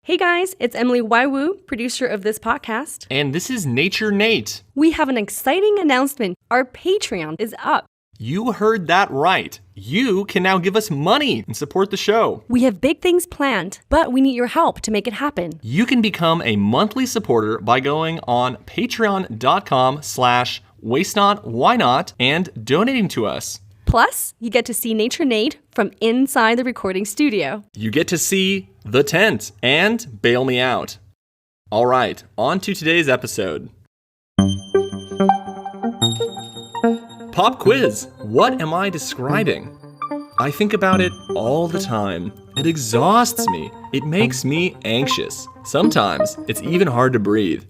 Hey guys, it's Emily Waiwu, producer of this podcast. And this is Nature Nate. We have an exciting announcement. Our Patreon is up. You heard that right. You can now give us money and support the show. We have big things planned, but we need your help to make it happen. You can become a monthly supporter by going on patreon.com/wastenotwhynot and donating to us. Plus, you get to see Nature Nate from inside the recording studio. You get to see the tent and bail me out. All right, on to today's episode. Pop quiz. What am I describing? I think about it all the time. It exhausts me. It makes me anxious. Sometimes it's even hard to breathe.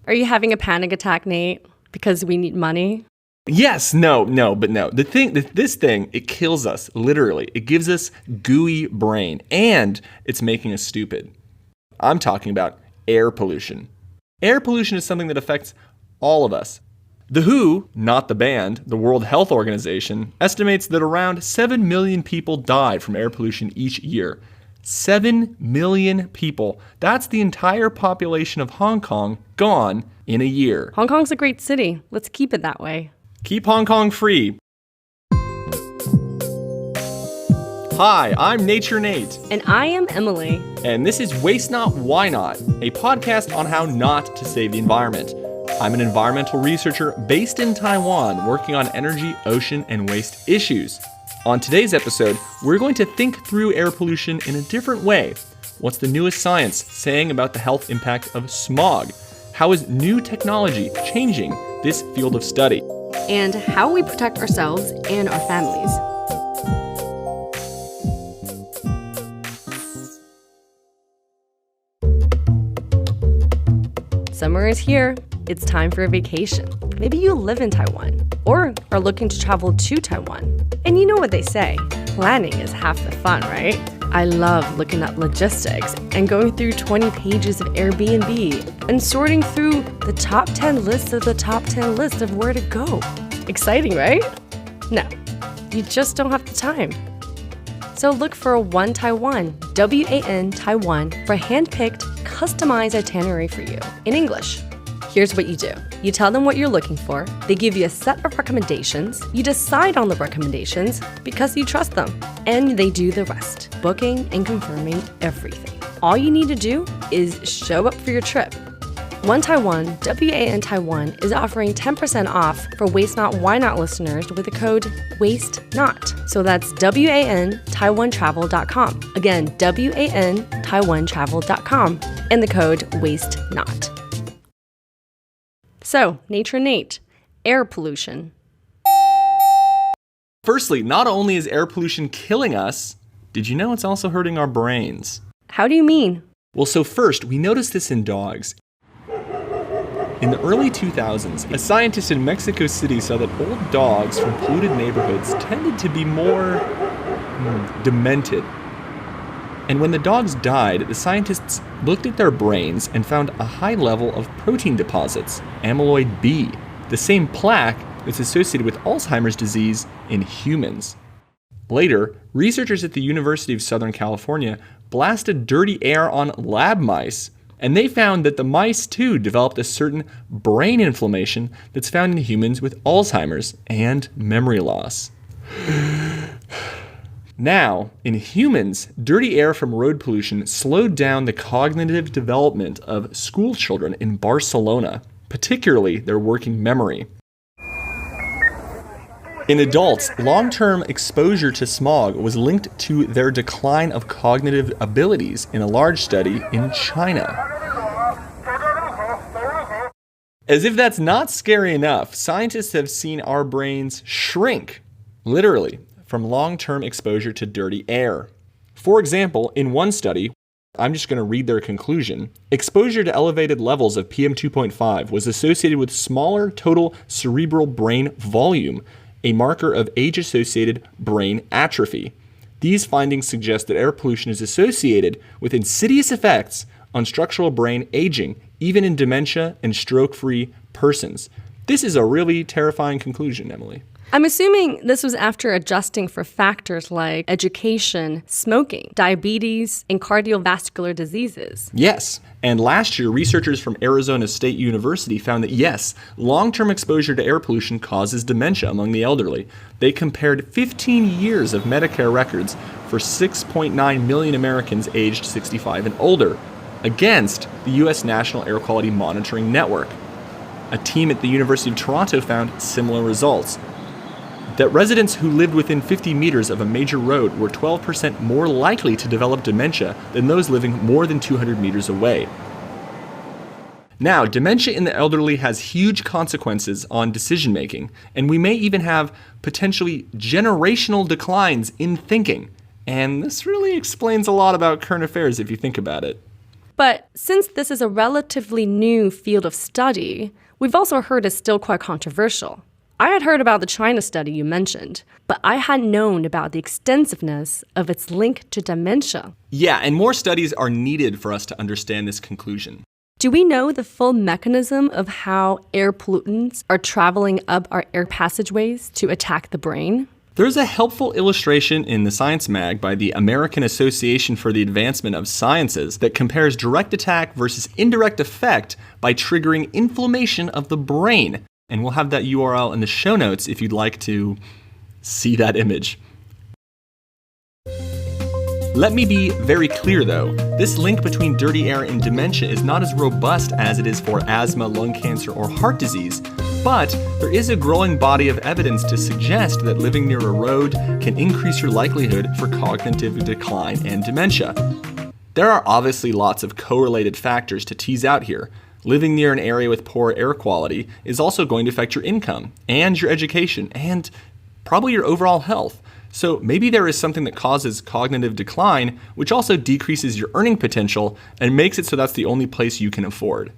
Are you having a panic attack, Nate? Because we need money? Yes, no. This thing, it kills us, literally. It gives us gooey brain, and it's making us stupid. I'm talking about air pollution. Air pollution is something that affects all of us. The WHO, not the band, the World Health Organization, estimates that around 7 million people die from air pollution each year. 7 million people. That's the entire population of Hong Kong gone in a year. Hong Kong's a great city. Let's keep it that way. Keep Hong Kong free. Hi, I'm Nature Nate. And I am Emily. And this is Waste Not, Why Not, a podcast on how not to save the environment. I'm an environmental researcher based in Taiwan, working on energy, ocean, and waste issues. On today's episode, we're going to think through air pollution in a different way. What's the newest science saying about the health impact of smog? How is new technology changing this field of study? And how we protect ourselves and our families. Summer is here. It's time for a vacation. Maybe you live in Taiwan or are looking to travel to Taiwan. And you know what they say, planning is half the fun, right? I love looking at logistics and going through 20 pages of Airbnb and sorting through the top 10 lists of the top 10 lists of where to go. Exciting, right? No, you just don't have the time. So look for One Taiwan, WAN Taiwan, for a hand-picked, customized itinerary for you in English. Here's what you do. You tell them what you're looking for. They give you a set of recommendations. You decide on the recommendations because you trust them. And they do the rest, booking and confirming everything. All you need to do is show up for your trip. One Taiwan, WAN Taiwan, is offering 10% off for Waste Not, Why Not listeners with the code WASTENOT. So that's WAN-TaiwanTravel.com. Again, WAN-TaiwanTravel.com and the code WASTENOT. So, Nature Nate, air pollution. Firstly, not only is air pollution killing us, did you know it's also hurting our brains? How do you mean? Well, so first, we noticed this in dogs. In the early 2000s, a scientist in Mexico City saw that old dogs from polluted neighborhoods tended to be more demented. And when the dogs died, the scientists looked at their brains and found a high level of protein deposits, amyloid B, the same plaque that's associated with Alzheimer's disease in humans. Later, researchers at the University of Southern California blasted dirty air on lab mice, and they found that the mice too developed a certain brain inflammation that's found in humans with Alzheimer's and memory loss. Now, in humans, dirty air from road pollution slowed down the cognitive development of school children in Barcelona, particularly their working memory. In adults, long-term exposure to smog was linked to their decline of cognitive abilities in a large study in China. As if that's not scary enough, scientists have seen our brains shrink, literally, from long-term exposure to dirty air. For example, in one study, I'm just going to read their conclusion, exposure to elevated levels of PM 2.5 was associated with smaller total cerebral brain volume, a marker of age-associated brain atrophy. These findings suggest that air pollution is associated with insidious effects on structural brain aging, even in dementia and stroke-free persons. This is a really terrifying conclusion, Emily. I'm assuming this was after adjusting for factors like education, smoking, diabetes, and cardiovascular diseases. Yes. And last year, researchers from Arizona State University found that yes, long-term exposure to air pollution causes dementia among the elderly. They compared 15 years of Medicare records for 6.9 million Americans aged 65 and older against the U.S. National Air Quality Monitoring Network. A team at the University of Toronto found similar results. That residents who lived within 50 meters of a major road were 12% more likely to develop dementia than those living more than 200 meters away. Now, dementia in the elderly has huge consequences on decision making, and we may even have potentially generational declines in thinking. And this really explains a lot about current affairs if you think about it. But since this is a relatively new field of study, we've also heard it's still quite controversial. I had heard about the China study you mentioned, but I hadn't known about the extensiveness of its link to dementia. Yeah, and more studies are needed for us to understand this conclusion. Do we know the full mechanism of how air pollutants are traveling up our air passageways to attack the brain? There's a helpful illustration in the Science Mag by the American Association for the Advancement of Sciences that compares direct attack versus indirect effect by triggering inflammation of the brain. And we'll have that URL in the show notes if you'd like to see that image. Let me be very clear though, this link between dirty air and dementia is not as robust as it is for asthma, lung cancer, or heart disease, but there is a growing body of evidence to suggest that living near a road can increase your likelihood for cognitive decline and dementia. There are obviously lots of correlated factors to tease out here. Living near an area with poor air quality is also going to affect your income and your education and probably your overall health. So maybe there is something that causes cognitive decline, which also decreases your earning potential and makes it so that's the only place you can afford.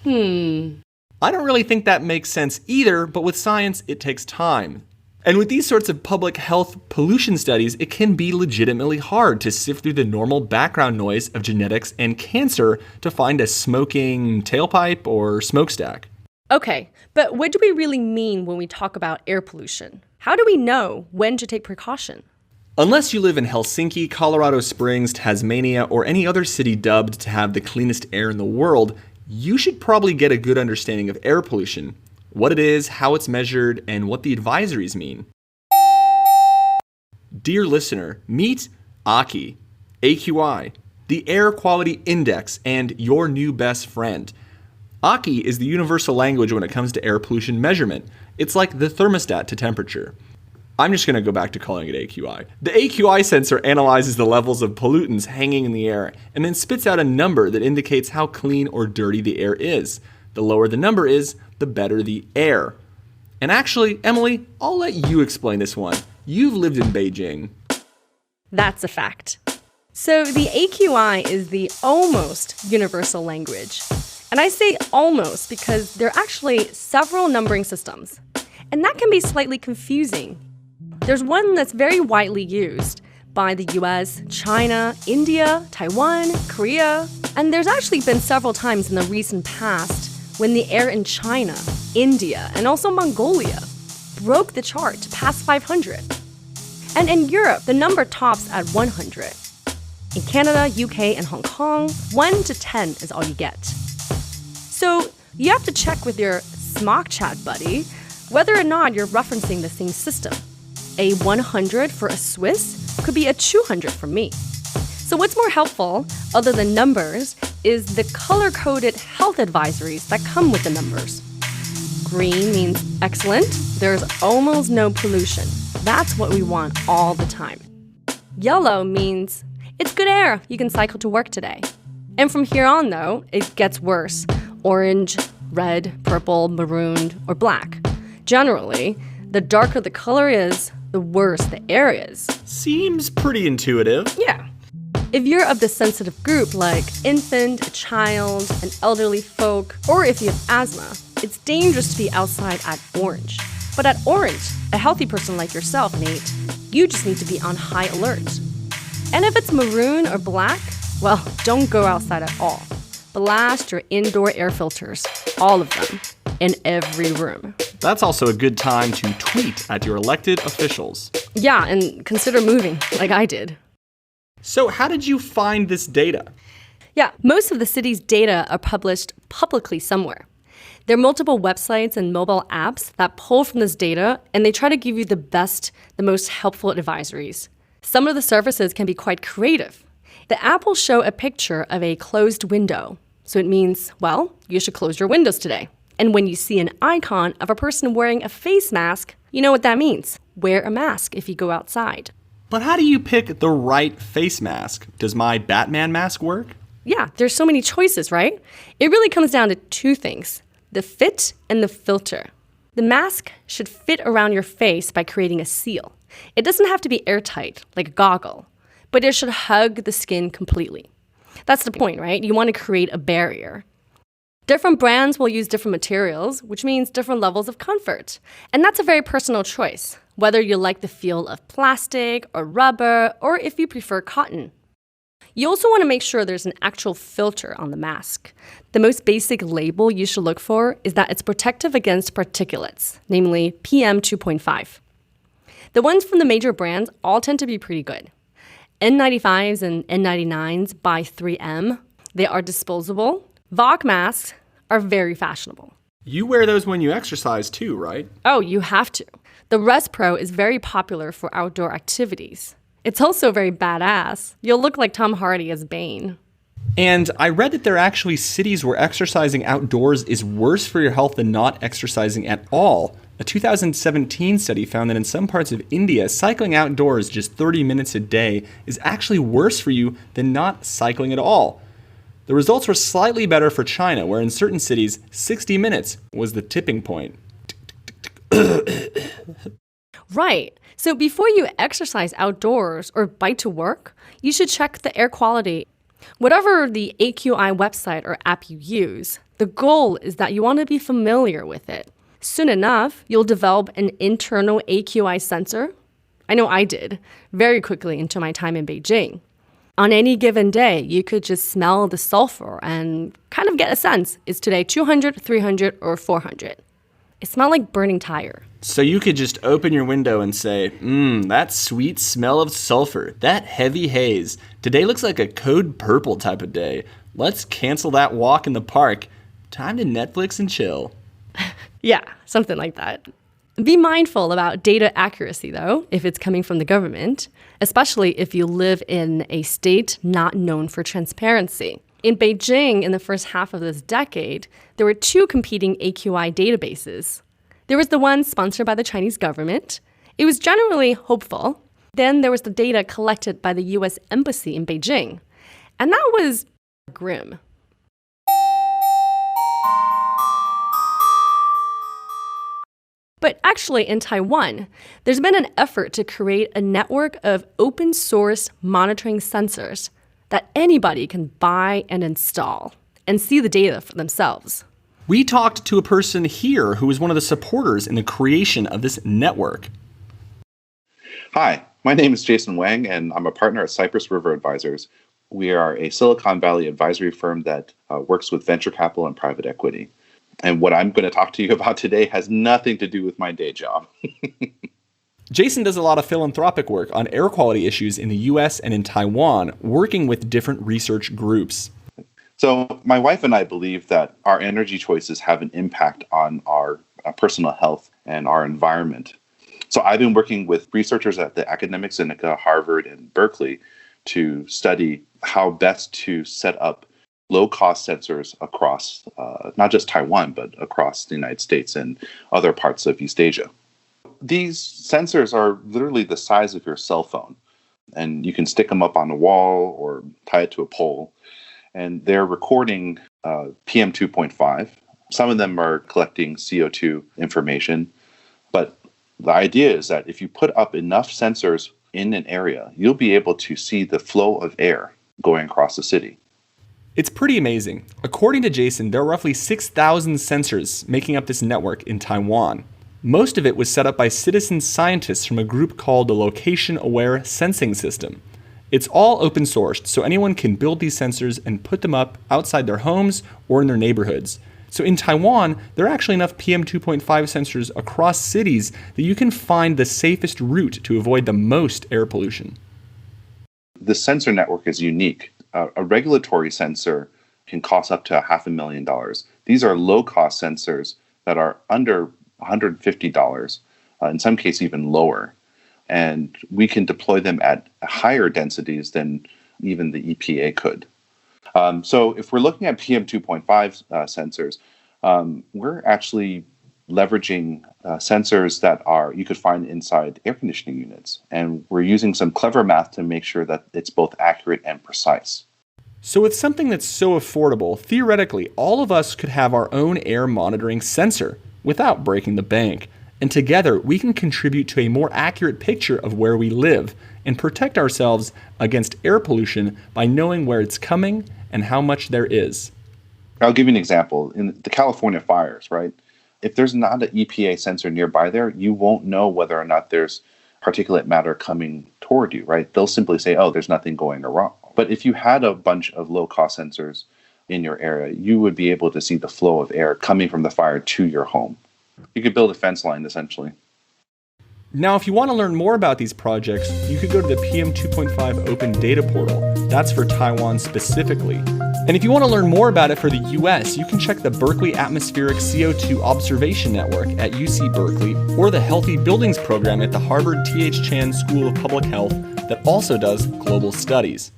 I don't really think that makes sense either, but with science, it takes time. And with these sorts of public health pollution studies, it can be legitimately hard to sift through the normal background noise of genetics and cancer to find a smoking tailpipe or smokestack. Okay, but what do we really mean when we talk about air pollution? How do we know when to take precaution? Unless you live in Helsinki, Colorado Springs, Tasmania, or any other city dubbed to have the cleanest air in the world, you should probably get a good understanding of air pollution. What it is, how it's measured, and what the advisories mean. Dear listener, meet AQI, AQI, the Air Quality Index, and your new best friend. AQI is the universal language when it comes to air pollution measurement. It's like the thermostat to temperature. I'm just going to go back to calling it AQI. The AQI sensor analyzes the levels of pollutants hanging in the air and then spits out a number that indicates how clean or dirty the air is. The lower the number is, the better the air. And actually, Emily, I'll let you explain this one. You've lived in Beijing. That's a fact. So the AQI is the almost universal language. And I say almost because there are actually several numbering systems. And that can be slightly confusing. There's one that's very widely used by the US, China, India, Taiwan, Korea. And there's actually been several times in the recent past when the air in China, India, and also Mongolia broke the chart to pass 500. And in Europe, the number tops at 100. In Canada, UK, and Hong Kong, 1 to 10 is all you get. So you have to check with your smog chat buddy whether or not you're referencing the same system. A 100 for a Swiss could be a 200 for me. So what's more helpful, other than numbers, is the color-coded health advisories that come with the numbers. Green means excellent, there's almost no pollution. That's what we want all the time. Yellow means it's good air, you can cycle to work today. And from here on, though, it gets worse. Orange, red, purple, marooned, or black. Generally, the darker the color is, the worse the air is. Seems pretty intuitive. Yeah. If you're of the sensitive group like infant, a child, an elderly folk, or if you have asthma, it's dangerous to be outside at orange. But at orange, a healthy person like yourself, Nate, you just need to be on high alert. And if it's maroon or black, well, don't go outside at all. Blast your indoor air filters, all of them, in every room. That's also a good time to tweet at your elected officials. Yeah, and consider moving, like I did. So how did you find this data? Yeah, most of the city's data are published publicly somewhere. There are multiple websites and mobile apps that pull from this data, and they try to give you the best, the most helpful advisories. Some of the services can be quite creative. The app will show a picture of a closed window. So it means, well, you should close your windows today. And when you see an icon of a person wearing a face mask, you know what that means. Wear a mask if you go outside. But how do you pick the right face mask? Does my Batman mask work? Yeah, there's so many choices, right? It really comes down to two things, the fit and the filter. The mask should fit around your face by creating a seal. It doesn't have to be airtight, like a goggle, but it should hug the skin completely. That's the point, right? You want to create a barrier. Different brands will use different materials, which means different levels of comfort. And that's a very personal choice, whether you like the feel of plastic or rubber, or if you prefer cotton. You also want to make sure there's an actual filter on the mask. The most basic label you should look for is that it's protective against particulates, namely PM 2.5. The ones from the major brands all tend to be pretty good. N95s and N99s by 3M, they are disposable. VOC masks are very fashionable. You wear those when you exercise too, right? Oh, you have to. The Rest Pro is very popular for outdoor activities. It's also very badass. You'll look like Tom Hardy as Bane. And I read that there are actually cities where exercising outdoors is worse for your health than not exercising at all. A 2017 study found that in some parts of India, cycling outdoors just 30 minutes a day is actually worse for you than not cycling at all. The results were slightly better for China, where in certain cities, 60 minutes was the tipping point. Right. So before you exercise outdoors or bike to work, you should check the air quality. Whatever the AQI website or app you use, the goal is that you want to be familiar with it. Soon enough, you'll develop an internal AQI sensor. I know I did, very quickly into my time in Beijing. On any given day, you could just smell the sulfur and kind of get a sense, is today 200, 300, or 400? It smelled like burning tire. So you could just open your window and say, that sweet smell of sulfur, that heavy haze. Today looks like a code purple type of day. Let's cancel that walk in the park. Time to Netflix and chill. Yeah, something like that. Be mindful about data accuracy, though, if it's coming from the government, especially if you live in a state not known for transparency. In Beijing, in the first half of this decade, there were two competing AQI databases. There was the one sponsored by the Chinese government. It was generally hopeful. Then there was the data collected by the US Embassy in Beijing. And that was grim. But actually, in Taiwan, there's been an effort to create a network of open source monitoring sensors that anybody can buy and install and see the data for themselves. We talked to a person here who was one of the supporters in the creation of this network. Hi, my name is Jason Wang, and I'm a partner at Cypress River Advisors. We are a Silicon Valley advisory firm that works with venture capital and private equity. And what I'm going to talk to you about today has nothing to do with my day job. Jason does a lot of philanthropic work on air quality issues in the US and in Taiwan, working with different research groups. So my wife and I believe that our energy choices have an impact on our personal health and our environment. So I've been working with researchers at the Academic Sinica, Harvard, and Berkeley to study how best to set up low-cost sensors across not just Taiwan, but across the United States and other parts of East Asia. These sensors are literally the size of your cell phone, and you can stick them up on a wall or tie it to a pole, and they're recording PM 2.5. Some of them are collecting CO2 information, but the idea is that if you put up enough sensors in an area, you'll be able to see the flow of air going across the city. It's pretty amazing. According to Jason, there are roughly 6,000 sensors making up this network in Taiwan. Most of it was set up by citizen scientists from a group called the Location Aware Sensing System. It's all open sourced, so anyone can build these sensors and put them up outside their homes or in their neighborhoods. So in Taiwan, there are actually enough PM 2.5 sensors across cities that you can find the safest route to avoid the most air pollution. The sensor network is unique. A regulatory sensor can cost up to $500,000. These are low-cost sensors that are under $150, in some cases even lower. And we can deploy them at higher densities than even the EPA could. So if we're looking at PM 2.5 sensors, we're actually leveraging sensors that you could find inside air conditioning units. And we're using some clever math to make sure that it's both accurate and precise. So with something that's so affordable, theoretically, all of us could have our own air monitoring sensor without breaking the bank. And together, we can contribute to a more accurate picture of where we live and protect ourselves against air pollution by knowing where it's coming and how much there is. I'll give you an example. In the California fires, right? If there's not an EPA sensor nearby there, you won't know whether or not there's particulate matter coming toward you, right? They'll simply say, oh, there's nothing going wrong. But if you had a bunch of low-cost sensors in your area, you would be able to see the flow of air coming from the fire to your home. You could build a fence line, essentially. Now, if you want to learn more about these projects, you could go to the PM 2.5 Open Data Portal. That's for Taiwan specifically. And if you want to learn more about it for the US, you can check the Berkeley Atmospheric CO2 Observation Network at UC Berkeley or the Healthy Buildings Program at the Harvard T.H. Chan School of Public Health that also does global studies.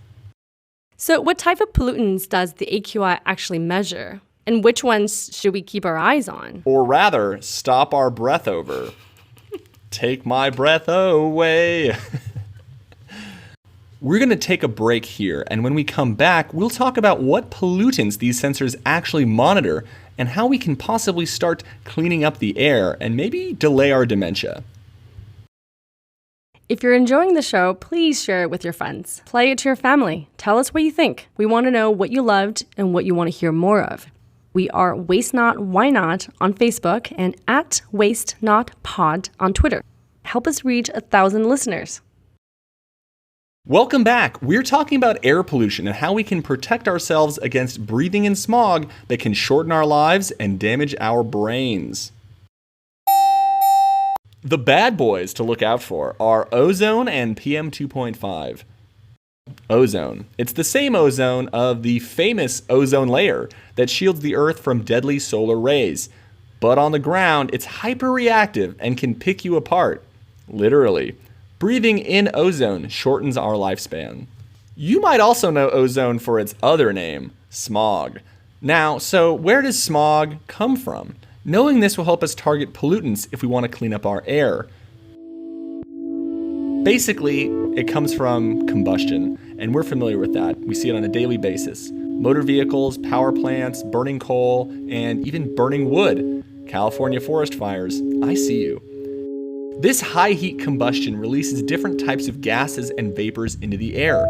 So what type of pollutants does the AQI actually measure? And which ones should we keep our eyes on? Or rather, stop our breath over. Take my breath away. We're going to take a break here, and when we come back, we'll talk about what pollutants these sensors actually monitor and how we can possibly start cleaning up the air and maybe delay our dementia. If you're enjoying the show, please share it with your friends. Play it to your family. Tell us what you think. We want to know what you loved and what you want to hear more of. We are Waste Not, Why Not on Facebook and at Waste Not Pod on Twitter. Help us reach 1,000 listeners. Welcome back. We're talking about air pollution and how we can protect ourselves against breathing in smog that can shorten our lives and damage our brains. The bad boys to look out for are ozone and PM 2.5. Ozone. It's the same ozone of the famous ozone layer that shields the Earth from deadly solar rays. But on the ground, it's hyperreactive and can pick you apart. Literally. Breathing in ozone shortens our lifespan. You might also know ozone for its other name, smog. Now, so where does smog come from? Knowing this will help us target pollutants if we want to clean up our air. Basically, it comes from combustion, and we're familiar with that. We see it on a daily basis. Motor vehicles, power plants, burning coal, and even burning wood. California forest fires, I see you. This high heat combustion releases different types of gases and vapors into the air.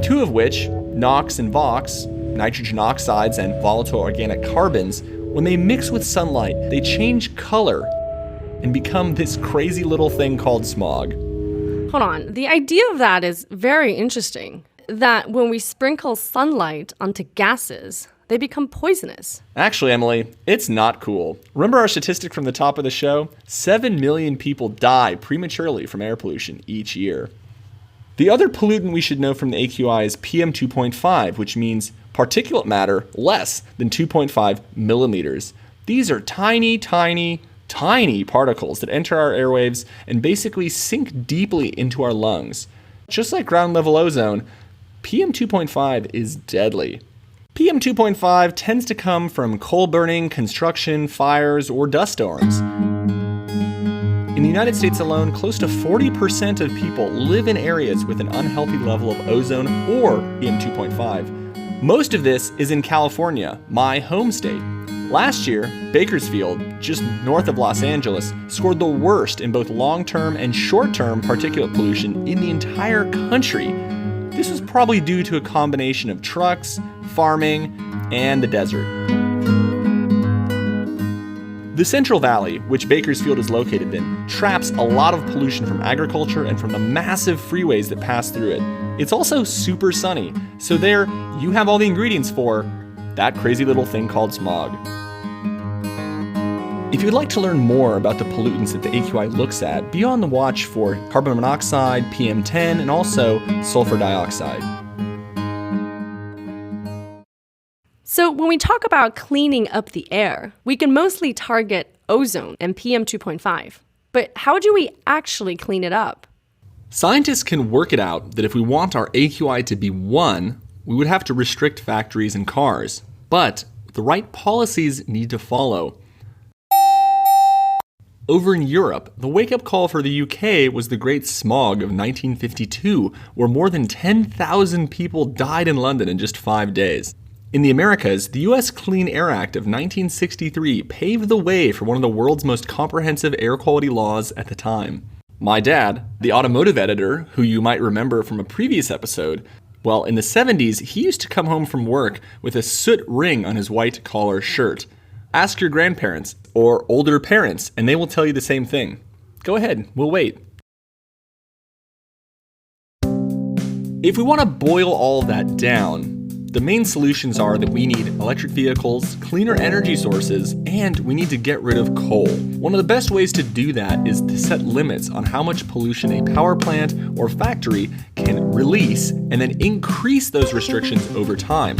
Two of which, NOx and VOx, nitrogen oxides and volatile organic carbons, when they mix with sunlight, they change color and become this crazy little thing called smog. Hold on. The idea of that is very interesting. That when we sprinkle sunlight onto gases, they become poisonous. Actually, Emily, it's not cool. Remember our statistic from the top of the show? 7 million people die prematurely from air pollution each year. The other pollutant we should know from the AQI is PM 2.5, which means particulate matter less than 2.5 millimeters. These are tiny, tiny, tiny particles that enter our airwaves and basically sink deeply into our lungs. Just like ground level ozone, PM 2.5 is deadly. PM 2.5 tends to come from coal burning, construction, fires, or dust storms. In the United States alone, close to 40% of people live in areas with an unhealthy level of ozone or PM 2.5. Most of this is in California, my home state. Last year, Bakersfield, just north of Los Angeles, scored the worst in both long-term and short-term particulate pollution in the entire country. This was probably due to a combination of trucks, farming, and the desert. The Central Valley, which Bakersfield is located in, traps a lot of pollution from agriculture and from the massive freeways that pass through it. It's also super sunny, so there you have all the ingredients for that crazy little thing called smog. If you'd like to learn more about the pollutants that the AQI looks at, be on the watch for carbon monoxide, PM10, and also sulfur dioxide. So when we talk about cleaning up the air, we can mostly target ozone and PM 2.5. But how do we actually clean it up? Scientists can work it out that if we want our AQI to be 1, we would have to restrict factories and cars. But the right policies need to follow. Over in Europe, the wake-up call for the UK was the Great Smog of 1952, where more than 10,000 people died in London in just 5 days. In the Americas, the U.S. Clean Air Act of 1963 paved the way for one of the world's most comprehensive air quality laws at the time. My dad, the automotive editor, who you might remember from a previous episode, well, in the 70s, he used to come home from work with a soot ring on his white collar shirt. Ask your grandparents or older parents, and they will tell you the same thing. Go ahead, we'll wait. If we want to boil all that down, the main solutions are that we need electric vehicles, cleaner energy sources, and we need to get rid of coal. One of the best ways to do that is to set limits on how much pollution a power plant or factory can release, and then increase those restrictions over time.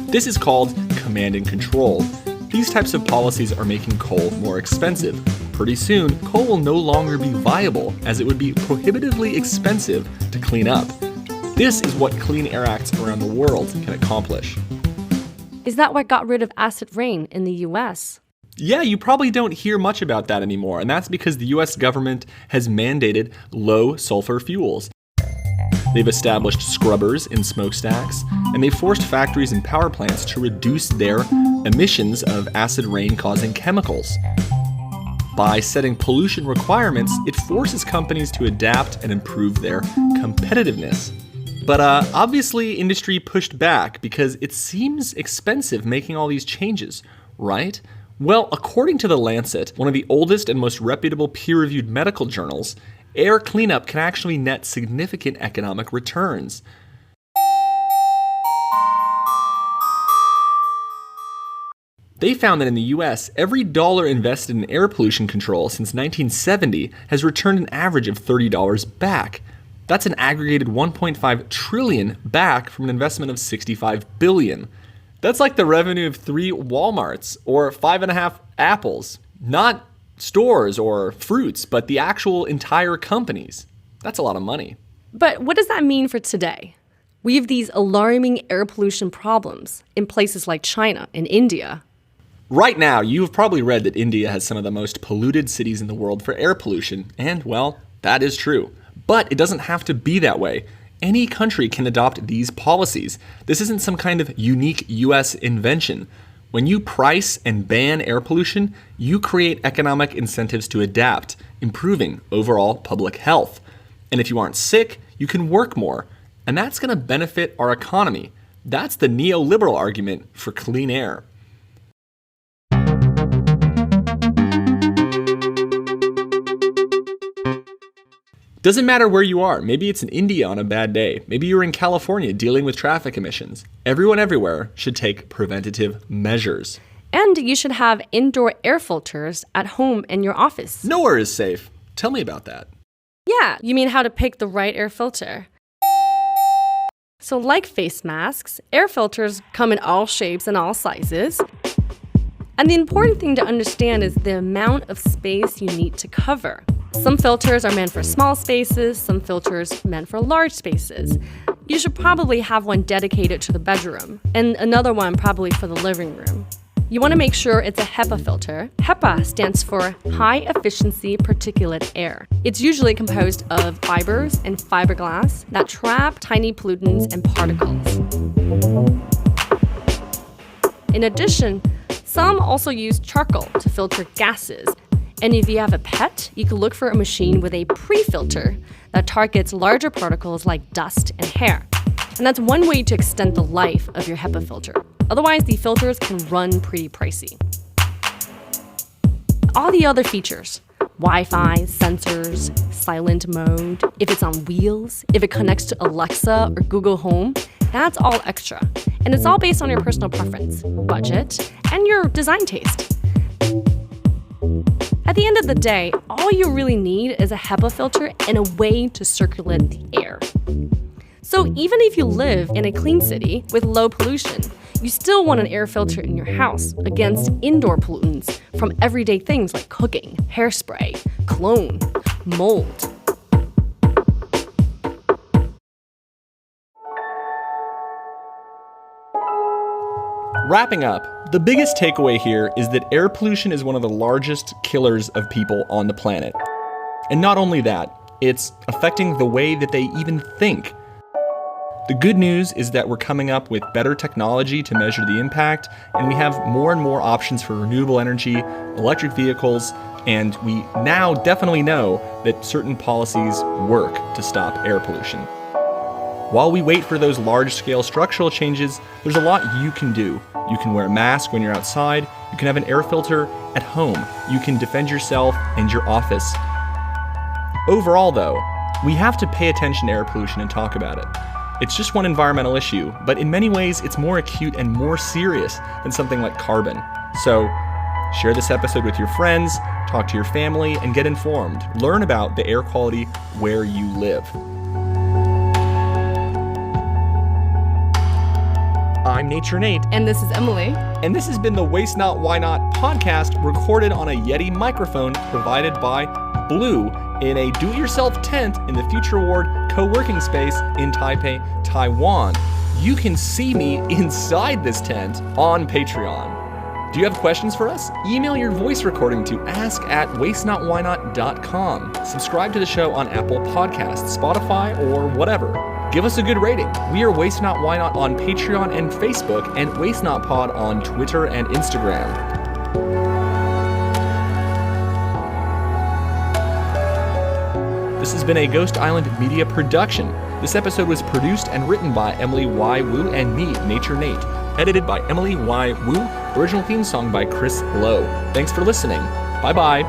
This is called command and control. These types of policies are making coal more expensive. Pretty soon, coal will no longer be viable, as it would be prohibitively expensive to clean up. This is what Clean Air Acts around the world can accomplish. Is that what got rid of acid rain in the US? Yeah, you probably don't hear much about that anymore, and that's because the US government has mandated low sulfur fuels. They've established scrubbers in smokestacks, and they forced factories and power plants to reduce their emissions of acid rain-causing chemicals. By setting pollution requirements, it forces companies to adapt and improve their competitiveness. But obviously, industry pushed back because it seems expensive making all these changes, right? Well, according to The Lancet, one of the oldest and most reputable peer-reviewed medical journals, air cleanup can actually net significant economic returns. They found that in the US, every dollar invested in air pollution control since 1970 has returned an average of $30 back. That's an aggregated $1.5 trillion back from an investment of $65 billion. That's like the revenue of 3 Walmarts or 5.5 Apples. Not stores or fruits, but the actual entire companies. That's a lot of money. But what does that mean for today? We have these alarming air pollution problems in places like China and India. Right now, you've probably read that India has some of the most polluted cities in the world for air pollution, and, well, that is true. But it doesn't have to be that way. Any country can adopt these policies. This isn't some kind of unique US invention. When you price and ban air pollution, you create economic incentives to adapt, improving overall public health. And if you aren't sick, you can work more. And that's going to benefit our economy. That's the neoliberal argument for clean air. Doesn't matter where you are. Maybe it's in India on a bad day. Maybe you're in California dealing with traffic emissions. Everyone everywhere should take preventative measures. And you should have indoor air filters at home and your office. Nowhere is safe. Tell me about that. Yeah, you mean how to pick the right air filter. So like face masks, air filters come in all shapes and all sizes. And the important thing to understand is the amount of space you need to cover. Some filters are meant for small spaces, some filters meant for large spaces. You should probably have one dedicated to the bedroom, and another one probably for the living room. You want to make sure it's a HEPA filter. HEPA stands for High Efficiency Particulate Air. It's usually composed of fibers and fiberglass that trap tiny pollutants and particles. In addition, some also use charcoal to filter gases. And if you have a pet, you can look for a machine with a pre-filter that targets larger particles like dust and hair. And that's one way to extend the life of your HEPA filter. Otherwise, the filters can run pretty pricey. All the other features, Wi-Fi, sensors, silent mode, if it's on wheels, if it connects to Alexa or Google Home, That's all extra, and it's all based on your personal preference, budget, and your design taste. At the end of the day, all you really need is a HEPA filter and a way to circulate the air. So even if you live in a clean city with low pollution, you still want an air filter in your house against indoor pollutants from everyday things like cooking, hairspray, cologne, mold. Wrapping up, the biggest takeaway here is that air pollution is one of the largest killers of people on the planet. And not only that, it's affecting the way that they even think. The good news is that we're coming up with better technology to measure the impact, and we have more and more options for renewable energy, electric vehicles, and we now definitely know that certain policies work to stop air pollution. While we wait for those large-scale structural changes, there's a lot you can do. You can wear a mask when you're outside, you can have an air filter at home, you can defend yourself and your office. Overall though, we have to pay attention to air pollution and talk about it. It's just one environmental issue, but in many ways it's more acute and more serious than something like carbon. So, share this episode with your friends, talk to your family, and get informed. Learn about the air quality where you live. I'm Nature Nate. And this is Emily. And this has been the Waste Not, Why Not podcast recorded on a Yeti microphone provided by Blue in a do-it-yourself tent in the Future Ward co-working space in Taipei, Taiwan. You can see me inside this tent on Patreon. Do you have questions for us? Email your voice recording to ask@wastenotwhynot.com. Subscribe to the show on Apple Podcasts, Spotify, or whatever. Give us a good rating. We are Waste Not Why Not on Patreon and Facebook, and Waste Not Pod on Twitter and Instagram. This has been a Ghost Island Media production. This episode was produced and written by Emily Y. Wu and me, Nature Nate. Edited by Emily Y. Wu. Original theme song by Chris Lowe. Thanks for listening. Bye-bye.